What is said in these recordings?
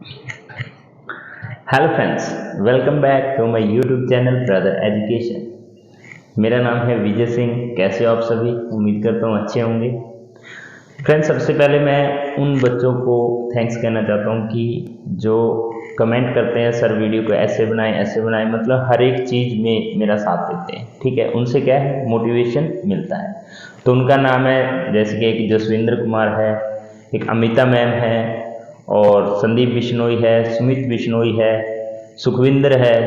Hello friends, welcome back to my YouTube channel brother education. मेरा नाम है विजय सिंह। कैसे हो आप सभी? उम्मीद करता हूँ अच्छे होंगे। फ्रेंड्स, सबसे पहले मैं उन बच्चों को थैंक्स कहना चाहता हूँ कि जो कमेंट करते हैं सर वीडियो को ऐसे बनाएं, मतलब हर एक चीज़ में मेरा साथ देते हैं। ठीक है, उनसे क्या है, मोटिवेशन मिलता है। तो उनका नाम है, जैसे कि एक जसविंद्र कुमार है, एक अमिता मैम है, और संदीप बिश्नोई है, सुमित बिश्नोई है, सुखविंदर है,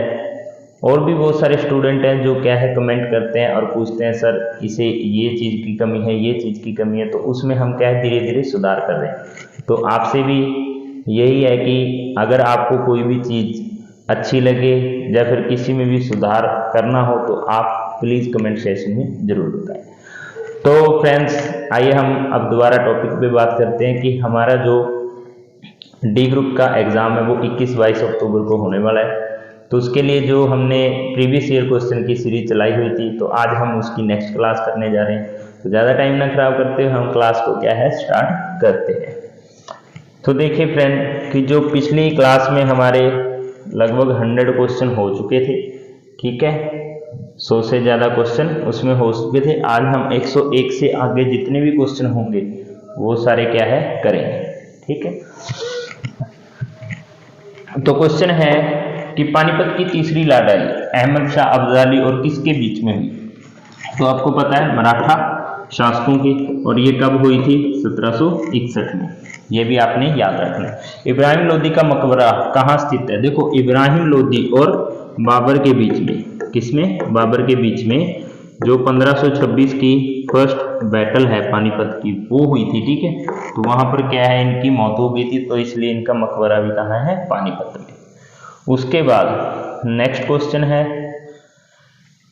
और भी बहुत सारे स्टूडेंट हैं जो क्या है कमेंट करते हैं और पूछते हैं सर इसे ये चीज़ की कमी है, ये चीज़ की कमी है। तो उसमें हम क्या है धीरे धीरे सुधार कर रहे हैं। तो आपसे भी यही है कि अगर आपको कोई भी चीज़ अच्छी लगे या फिर किसी में भी सुधार करना हो तो आप प्लीज़ कमेंट सेक्शन में ज़रूर बताएं। तो फ्रेंड्स, आइए हम अब दोबारा टॉपिक पे बात करते हैं कि हमारा जो डी ग्रुप का एग्ज़ाम है वो 21-22 अक्टूबर को होने वाला है। तो उसके लिए जो हमने प्रीवियस ईयर क्वेश्चन की सीरीज चलाई हुई थी, तो आज हम उसकी नेक्स्ट क्लास करने जा रहे हैं। तो ज़्यादा टाइम ना खराब करते हुए हम क्लास को क्या है स्टार्ट करते हैं। तो देखिए फ्रेंड कि जो पिछली क्लास में हमारे लगभग 100 क्वेश्चन हो चुके थे। ठीक है, 100 से ज़्यादा क्वेश्चन उसमें हो चुके थे। आज हम 101 से आगे जितने भी क्वेश्चन होंगे वो सारे क्या है करेंगे। ठीक है, तो क्वेश्चन है कि पानीपत की तीसरी लड़ाई अहमद शाह अब्दाली और किसके बीच में हुई? तो आपको पता है मराठा शासकों की, और ये कब हुई थी? 1761 में। ये भी आपने याद रखना है। इब्राहिम लोदी का मकबरा कहाँ स्थित है? देखो, इब्राहिम लोदी और बाबर के बीच में, किसमें? बाबर के बीच में जो 1526 की फर्स्ट बैटल है पानीपत की वो हुई थी। ठीक है, तो वहां पर क्या है इनकी मौत हो गई थी, तो इसलिए इनका मकबरा भी कहाँ है? पानीपत में। उसके बाद नेक्स्ट क्वेश्चन है,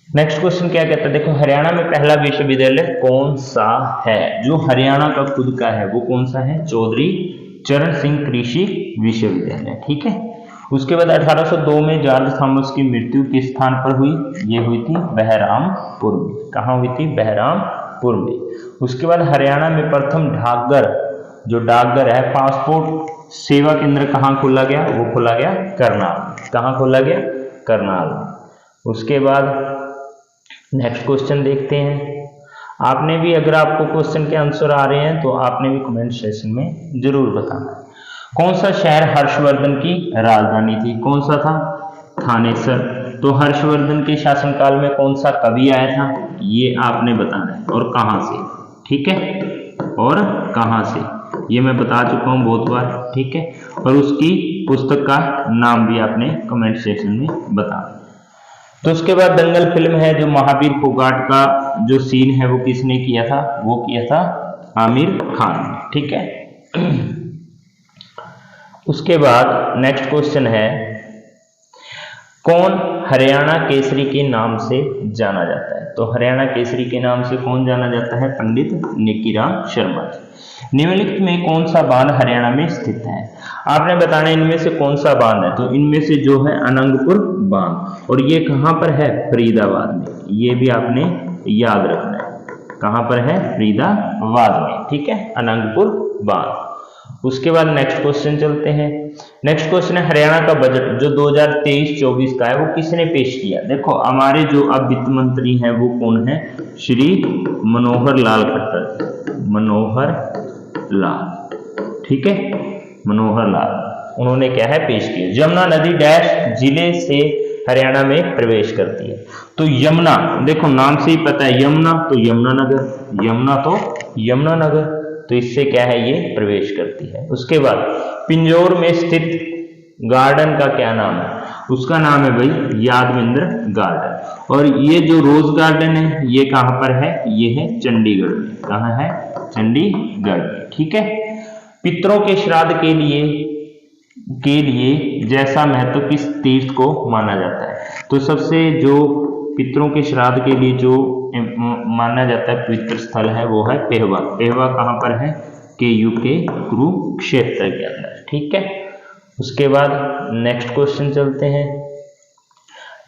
नेक्स्ट क्वेश्चन क्या कहता है? देखो, हरियाणा में पहला विश्वविद्यालय कौन सा है? जो हरियाणा का खुद का है वो कौन सा है? चौधरी चरण सिंह कृषि विश्वविद्यालय। ठीक है, उसके बाद 1802 में जॉर्ज थॉमस की मृत्यु किस स्थान पर हुई? ये हुई थी बहरामपुर में। कहाँ हुई थी? बहरामपुर में। उसके बाद हरियाणा में प्रथम डाकघर, जो डाकघर है, पासपोर्ट सेवा केंद्र कहाँ खोला गया? वो खोला गया करनाल। कहाँ खोला गया? करनाल। उसके बाद नेक्स्ट क्वेश्चन देखते हैं। आपने भी, अगर आपको क्वेश्चन के आंसर आ रहे हैं तो आपने भी कमेंट सेक्शन में जरूर बताना है। कौन सा शहर हर्षवर्धन की राजधानी थी? कौन सा था? थानेसर। तो हर्षवर्धन के शासनकाल में कौन सा कवि आया था? ये आपने बताना है, और कहां से। ठीक है, और कहां से, ये मैं बता चुका हूं बहुत बार। ठीक है, और उसकी पुस्तक का नाम भी आपने कमेंट सेक्शन में बताना। तो उसके बाद दंगल फिल्म है, जो महावीर फोगाट का जो सीन है वो किसने किया था? वो किया था आमिर खान ने। ठीक है, उसके बाद नेक्स्ट क्वेश्चन है, कौन हरियाणा केसरी के नाम से जाना जाता है? तो हरियाणा केसरी के नाम से कौन जाना जाता है? पंडित नेकीराम शर्मा जी। निम्नलिखित में कौन सा बांध हरियाणा में स्थित है? आपने बताना इनमें से कौन सा बांध है। तो इनमें से जो है अनंगपुर बांध, और ये कहां पर है? फरीदाबाद में। ये भी आपने याद रखना है, कहां पर है? फरीदाबाद में। ठीक है, अनंगपुर बांध। उसके बाद नेक्स्ट क्वेश्चन चलते हैं। नेक्स्ट क्वेश्चन है, हरियाणा का बजट जो 2023-24 का है वो किसने पेश किया? देखो, हमारे जो अब वित्त मंत्री हैं वो कौन है? श्री मनोहर लाल खट्टर। मनोहर लाल। ठीक है, मनोहर लाल, उन्होंने क्या है पेश किया। यमुना नदी डैश जिले से हरियाणा में प्रवेश करती है? तो यमुना, देखो नाम से ही पता है, यमुना तो यमुनानगर, यमुना तो यमुनानगर, तो इससे क्या है ये प्रवेश करती है। उसके बाद पिंजौर में स्थित गार्डन का क्या नाम है? उसका नाम है भाई यादविंद्र गार्डन। और ये जो रोज गार्डन है ये कहां पर है? ये है चंडीगढ़ में। कहां है? चंडीगढ़ में। ठीक है, पितरों के श्राद्ध के लिए जैसा महत्व किस तीर्थ को माना जाता है? तो सबसे जो पितरों के श्राद्ध के लिए जो माना जाता है पवित्र स्थल है वो है पेहवा। पेहवा कहां पर है? KU के कुरुक्षेत्र के अंदर। ठीक है, उसके बाद नेक्स्ट क्वेश्चन चलते हैं।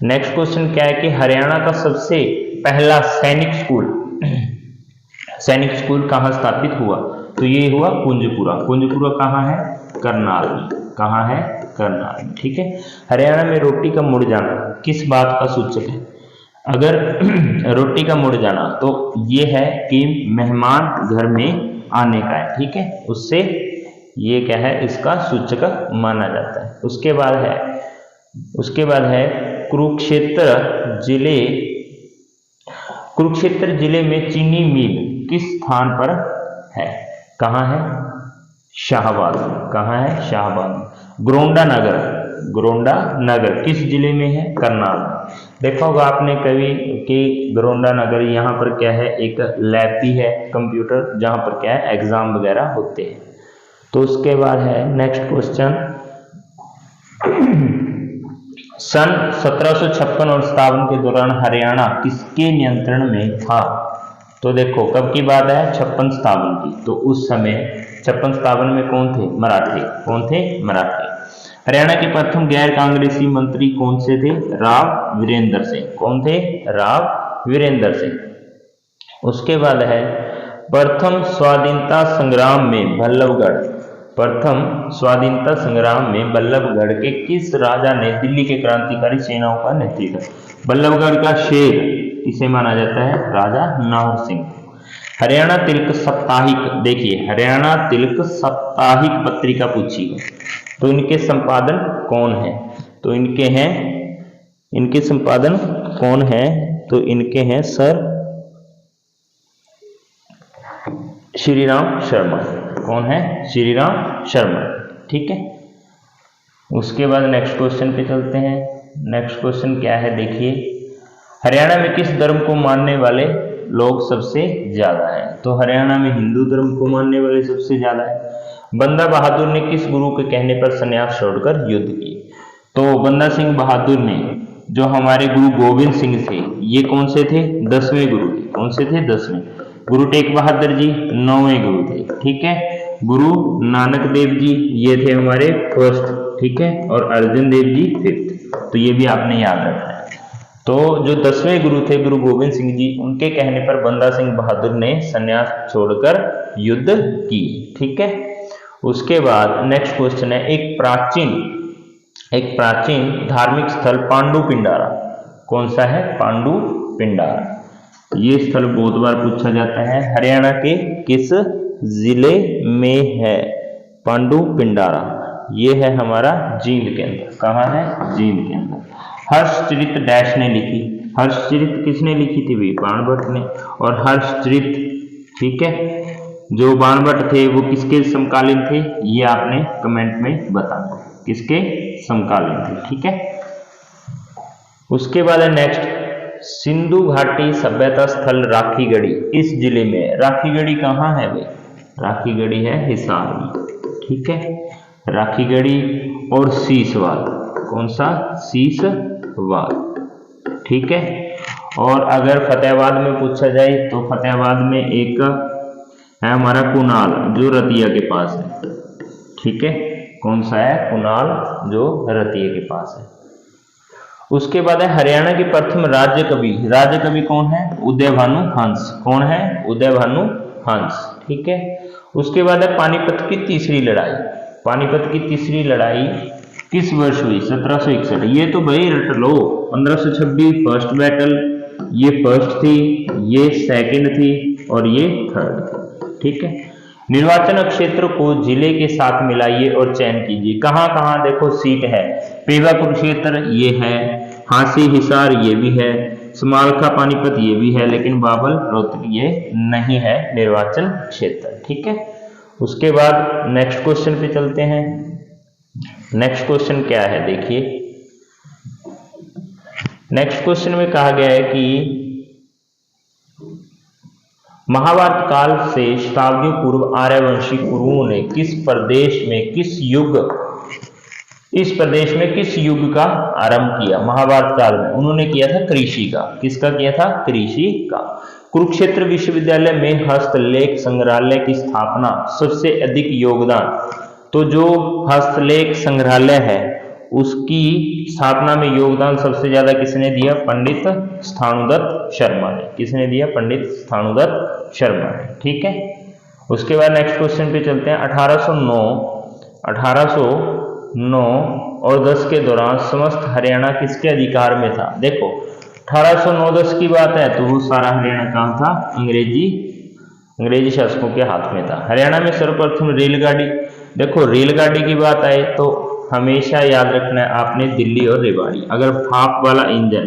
नेक्स्ट क्वेश्चन क्या है कि हरियाणा का सबसे पहला सैनिक स्कूल कहां स्थापित हुआ? तो ये हुआ कुंजपुरा। कुंजपुरा कहां है? करनाल में। कहाँ है? करनाल में। ठीक है। हरियाणा में रोटी का मुड़ जाना किस बात का सूचक है? अगर रोटी का मुड़ जाना तो ये है कि मेहमान घर में आने का है। ठीक है, उससे ये क्या है? इसका सूचक माना जाता है। उसके बाद है कुरुक्षेत्र जिले में चीनी मिल किस स्थान पर है? कहाँ है? शाहबाद में। कहाँ है? शाहबाद में। गोरोंडा नगर किस जिले में है? करनाल में। देखा होगा आपने कभी कि गोरोंडा नगर यहाँ पर क्या है? एक लैब भी है कंप्यूटर, जहाँ पर क्या है? एग्जाम वगैरह होते हैं। तो उसके बाद है नेक्स्ट क्वेश्चन, सन 1756 और 57 के दौरान हरियाणा किसके नियंत्रण में था? तो देखो कब की बात है? 56-57 की। तो उस समय 56-57 में कौन थे? मराठे। कौन थे? मराठे। हरियाणा के प्रथम गैर कांग्रेसी मंत्री कौन से थे? राव वीरेंद्र सिंह। कौन थे? राव वीरेंद्र सिंह। उसके बाद है प्रथम स्वाधीनता संग्राम में बल्लभगढ़ के किस राजा ने दिल्ली के क्रांतिकारी सेनाओं का नेतृत्व? बल्लभगढ़ का शेर किसे माना जाता है? राजा नाहर सिंह। हरियाणा तिलक साप्ताहिक, देखिए हरियाणा तिलक साप्ताहिक पत्रिका पूछी है, तो इनके संपादन कौन है? तो इनके संपादन कौन है? तो इनके हैं सर श्रीराम शर्मा। कौन है? श्रीराम शर्मा। ठीक है। उसके बाद नेक्स्ट क्वेश्चन पे चलते हैं। नेक्स्ट क्वेश्चन क्या है? देखिए हरियाणा में किस धर्म को मानने वाले लोग सबसे ज्यादा हैं? तो हरियाणा में हिंदू धर्म को मानने वाले सबसे ज्यादा है। बंदा बहादुर ने किस गुरु के कहने पर संन्यास छोड़कर युद्ध किए? तो बंदा सिंह बहादुर ने, जो हमारे गुरु गोविंद सिंह थे, ये कौन से थे? 10वें गुरु थे। कौन से थे? 10वें। गुरु टेक बहादुर जी 9वें गुरु थे। ठीक है। गुरु नानक देव जी ये थे हमारे फर्स्ट। ठीक है। और अर्जुन देव जी 5th। तो ये भी आपने याद रखना है। तो जो 10वें गुरु थे गुरु गोविंद सिंह जी, उनके कहने पर बंदा सिंह बहादुर ने संन्यास छोड़कर युद्ध की। ठीक है। उसके बाद नेक्स्ट क्वेश्चन है, एक प्राचीन धार्मिक स्थल पांडु पिंडारा कौन सा है? पांडु पिंडारा। ये स्थल बहुत बार पूछा जाता है। हरियाणा के किस जिले में है पांडु पिंडारा? ये है हमारा जींद के अंदर। कहाँ है? जींद के अंदर। हर्षचरित डैश ने लिखी? हर्षचरित किसने लिखी थी भाई? बाणभट्ट ने। और हर्षचरित, ठीक है, जो बाणभट्ट थे वो किसके समकालीन थे? ये आपने कमेंट में बताना किसके समकालीन थे। ठीक है। उसके बाद है नेक्स्ट, सिंधु घाटी सभ्यता स्थल राखीगढ़ी किस जिले में है? राखीगढ़ी कहाँ है भाई? राखीगढ़ी है हिसार में। ठीक है। राखीगढ़ी और सीसवाल, कौन सा? सीसवाल। ठीक है। और अगर फतेहाबाद में पूछा जाए तो फतेहाबाद में एक है हमारा कुनाल, जो रतिया के पास है। ठीक है। कौन सा है? कुनाल, जो रतिया के पास है। उसके बाद है हरियाणा के प्रथम राज्य कवि कौन है? उदयभानु हंस। कौन है? उदयभानु हंस। ठीक है। उसके बाद है पानीपत की तीसरी लड़ाई। पानीपत की तीसरी लड़ाई किस वर्ष हुई? 1761। ये तो भाई रट लो। 1526 फर्स्ट बैटल, ये फर्स्ट थी, ये सेकंड थी और ये थर्ड थी। ठीक है। निर्वाचन क्षेत्र को जिले के साथ मिलाइए और चयन कीजिए। कहाँ कहाँ देखो सीट है? पेवा कुरुक्षेत्र ये है, हांसी हिसार ये भी है, समालखा पानीपत ये भी है, लेकिन बाबल रोहतक ये नहीं है निर्वाचन क्षेत्र। ठीक है। उसके बाद नेक्स्ट क्वेश्चन पे चलते हैं। नेक्स्ट क्वेश्चन क्या है? देखिए नेक्स्ट क्वेश्चन में कहा गया है कि महाभारत काल से शताब्दियों पूर्व आर्यवंशी कुरुओं ने इस प्रदेश में किस युग का आरंभ किया? महाभारत काल में उन्होंने किया था कृषि का। किसका किया था? कृषि का। कुरुक्षेत्र विश्वविद्यालय में हस्तलेख संग्रहालय की स्थापना सबसे अधिक योगदान, तो जो हस्तलेख संग्रहालय है उसकी स्थापना में योगदान सबसे ज्यादा किसने दिया? पंडित स्थाणुदत्त शर्मा ने। किसने दिया? पंडित स्थाणुदत्त शर्मा ने। ठीक है। उसके बाद नेक्स्ट क्वेश्चन पे चलते हैं। 1809 9 और 10 के दौरान समस्त हरियाणा किसके अधिकार में था? देखो 1809-10 की बात है तो वो सारा हरियाणा कहाँ था? अंग्रेजी शासकों के हाथ में था। हरियाणा में सर्वप्रथम रेलगाड़ी, देखो रेलगाड़ी की बात आए तो हमेशा याद रखना है आपने दिल्ली और रेवाड़ी। अगर भाप वाला इंजन,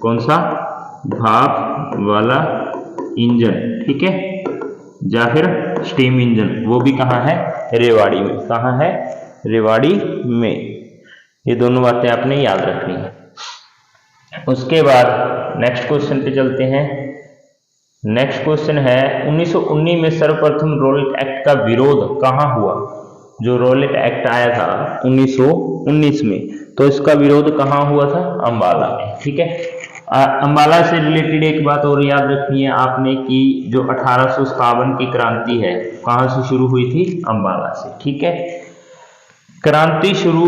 कौन सा? भाप वाला इंजन, ठीक है, या फिर स्टीम इंजन, वो भी कहाँ है? रेवाड़ी में। कहाँ है? रेवाड़ी में। ये दोनों बातें आपने याद रखनी है। उसके बाद नेक्स्ट क्वेश्चन पे चलते हैं। नेक्स्ट क्वेश्चन है 1919 में सर्वप्रथम रॉलेट एक्ट का विरोध कहाँ हुआ? जो रॉलेट एक्ट आया था 1919 में, तो इसका विरोध कहाँ हुआ था? अंबाला में, ठीक है। अंबाला से रिलेटेड एक बात और याद रखनी है आपने कि जो 1857 की क्रांति है कहाँ से शुरू हुई थी? अंबाला से, ठीक है। क्रांति शुरू,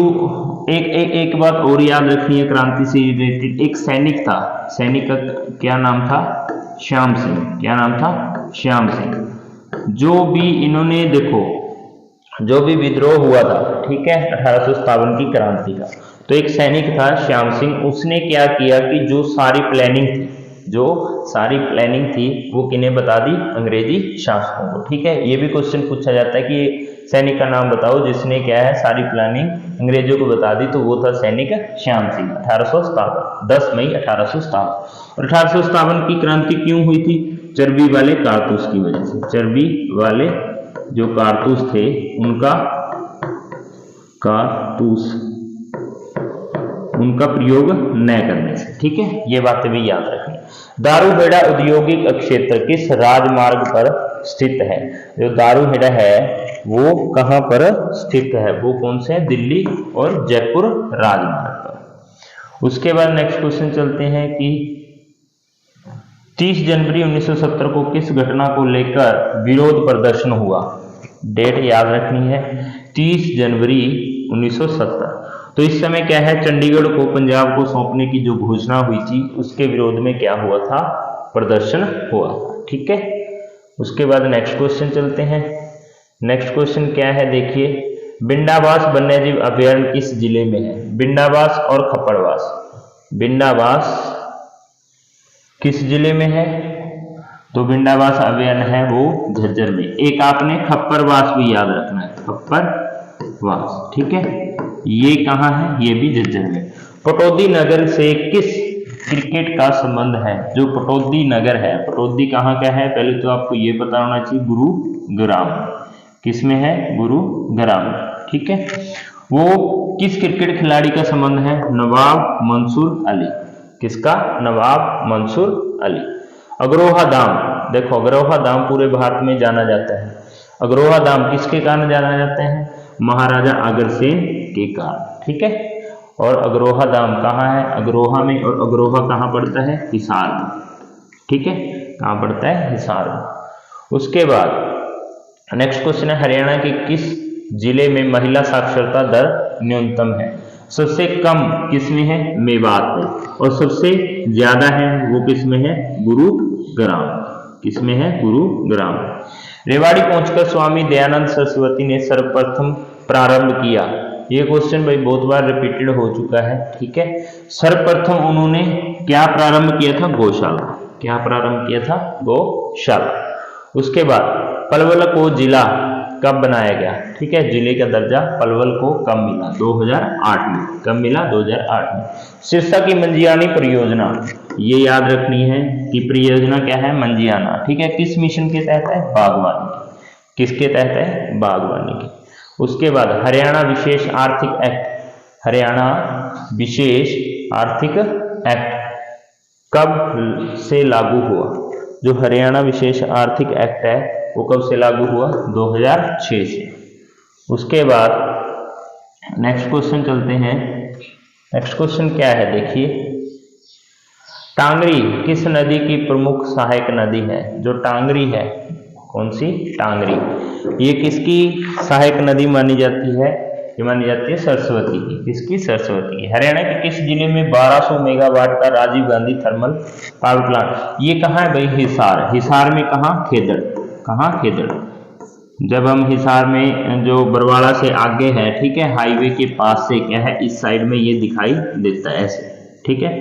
एक बात और याद रखनी है क्रांति से रिलेटेड। एक सैनिक था, सैनिक का क्या नाम था? श्याम सिंह। क्या नाम था? श्याम सिंह। जो भी इन्होंने, देखो जो भी विद्रोह हुआ था, ठीक है, 1857 की क्रांति का, तो एक सैनिक था श्याम सिंह, उसने क्या किया कि जो सारी प्लानिंग थी वो किन्हें बता दी? अंग्रेजी शासकों को, ठीक है। ये भी क्वेश्चन पूछा जाता है कि सैनिक का नाम बताओ जिसने क्या है सारी प्लानिंग अंग्रेजों को बता दी, तो वो था सैनिक श्याम सिंह। 1857, 10 मई 1857। और 1857 की क्रांति क्यों हुई थी? चर्बी वाले कारतूस की वजह से। चर्बी वाले जो कारतूस थे उनका प्रयोग न करने से, ठीक है। ये बातें भी याद रखें। दारूहेड़ा औद्योगिक क्षेत्र किस राजमार्ग पर स्थित है? जो दारूहेड़ा है वो कहां पर स्थित है? वो कौन से? दिल्ली और जयपुर राजमार्ग पर। उसके बाद नेक्स्ट क्वेश्चन चलते हैं कि 30 जनवरी 1970 को किस घटना को लेकर विरोध प्रदर्शन हुआ? डेट याद रखनी है, 30 जनवरी 1970। तो इस समय क्या है, चंडीगढ़ को पंजाब को सौंपने की जो घोषणा हुई थी उसके विरोध में क्या हुआ था? प्रदर्शन हुआ, ठीक है। उसके बाद नेक्स्ट क्वेश्चन चलते हैं। नेक्स्ट क्वेश्चन क्या है, देखिए, बिंडावास वन्यजीव अभयारण्य किस जिले में है? बिंडावास और खप्पड़वास, बिंडावास किस जिले में है? तो बिंडावास अभयारण्य है वो झज्जर में। एक आपने खप्पड़वास भी याद रखना है, खप्पड़वास, ठीक है, ये कहाँ है? ये भी झज्जर में। पटौदी नगर से किस क्रिकेट का संबंध है? जो पटौदी नगर है, पटौदी कहाँ का है? पहले तो आपको ये पता होना चाहिए, गुरुग्राम। किसमें है? गुरुग्राम, ठीक है। वो किस क्रिकेट खिलाड़ी का संबंध है? नवाब मंसूर अली। किसका? नवाब मंसूर अली। अग्रोहा धाम, देखो अग्रोहा धाम पूरे भारत में जाना जाता है। अग्रोहा धाम किसके कारण जाना जाता है? महाराजा अग्रसेन के कारण, ठीक है। और अग्रोहा धाम कहाँ है? अग्रोहा में। और अग्रोहा कहाँ पड़ता है? हिसार में, ठीक है। कहाँ पड़ता है? हिसार में। उसके बाद नेक्स्ट क्वेश्चन है, हरियाणा के किस जिले में महिला साक्षरता दर न्यूनतम है? सबसे कम किसमें है? मेवात में। और सबसे ज्यादा है वो किसमें है? गुरुग्राम। किसमें है? गुरुग्राम। रेवाड़ी पहुंचकर स्वामी दयानंद सरस्वती ने सर्वप्रथम प्रारंभ किया। ये क्वेश्चन भाई बहुत बार रिपीटेड हो चुका है, ठीक है। सर्वप्रथम उन्होंने क्या प्रारंभ किया था? गौशाला। क्या प्रारंभ किया था? गौशाला। उसके बाद पलवल को जिला कब बनाया गया? ठीक है, जिले का दर्जा पलवल को कब मिला? 2008 में। कब मिला? 2008 में। सिरसा की मंजियानी परियोजना, ये याद रखनी है कि परियोजना क्या है? मंजियाना, ठीक है। किस मिशन के तहत है? बागवानी की। किसके तहत है? बागवानी की। उसके बाद हरियाणा विशेष आर्थिक एक्ट, हरियाणा विशेष आर्थिक एक्ट कब से लागू हुआ? जो हरियाणा विशेष आर्थिक एक्ट है वो कब से लागू हुआ? 2006 से। उसके बाद नेक्स्ट क्वेश्चन चलते हैं। नेक्स्ट क्वेश्चन क्या है, देखिए, टांगरी किस नदी की प्रमुख सहायक नदी है? जो टांगरी है, कौन सी? टांगरी। ये किसकी सहायक नदी मानी जाती है? ये मानी जाती है सरस्वती की। किसकी? सरस्वती की। हरियाणा के किस जिले में 1200 मेगावाट का Rajiv Gandhi thermal power plant? ये कहाँ है भाई? हिसार। हिसार में कहाँ? खेदड़। कहाँ? खेदड़। जब हम हिसार में जो बरवाड़ा से आगे है, ठीक है, हाईवे के पास से क्या है, इस साइड में ये दिखाई देता है ऐसे, ठीक है।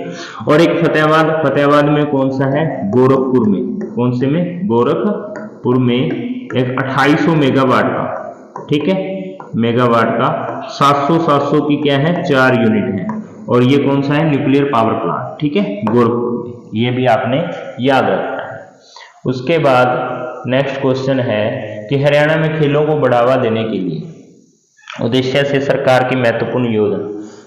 और एक फतेहाबाद, फतेहाबाद में कौन सा है, गोरखपुर में, कौन से में, गोरखपुर में एक 2800 मेगावाट का, ठीक है, मेगावाट का 700 की क्या है, 4 यूनिट है, और ये कौन सा है, न्यूक्लियर पावर प्लांट, ठीक है, गोरखपुर में। ये भी आपने याद रखना है। उसके बाद नेक्स्ट क्वेश्चन है कि हरियाणा में खेलों को बढ़ावा देने के लिए उद्देश्य से सरकार की महत्वपूर्ण योजना,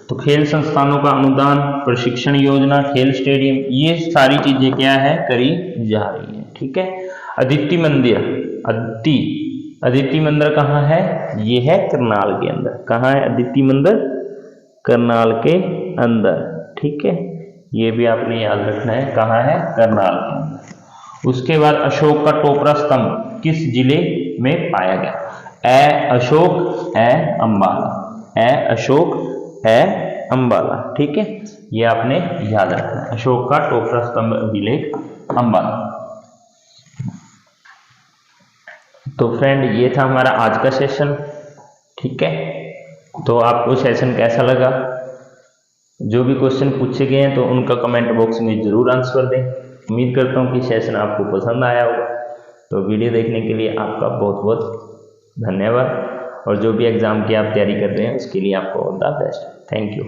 तो खेल संस्थानों का अनुदान, प्रशिक्षण योजना, खेल स्टेडियम, ये सारी चीजें क्या है, करी जा रही है, ठीक है। अदिति मंदिर, अदिति मंदिर कहाँ है, ये है करनाल के अंदर। कहाँ है अदिति मंदिर, करनाल के अंदर, ठीक है, ये भी आपने याद रखना है, कहाँ है, करनाल के अंदर। उसके बाद अशोक का टोपरा स्तंभ किस जिले में पाया गया, ए अशोक, ए अंबाला, ए अशोक, ए अंबाला, ठीक है, ये आपने याद रखना है। अशोक का टोपरा स्तंभ अभिलेख अंबाला। तो फ्रेंड ये था हमारा आज का सेशन, ठीक है। तो आपको सेशन कैसा लगा, जो भी क्वेश्चन पूछे गए हैं तो उनका कमेंट बॉक्स में जरूर आंसर दें। उम्मीद करता हूँ कि सेशन आपको पसंद आया होगा। तो वीडियो देखने के लिए आपका बहुत बहुत धन्यवाद, और जो भी एग्जाम की आप तैयारी कर रहे हैं उसके लिए आपको all the best. Thank you.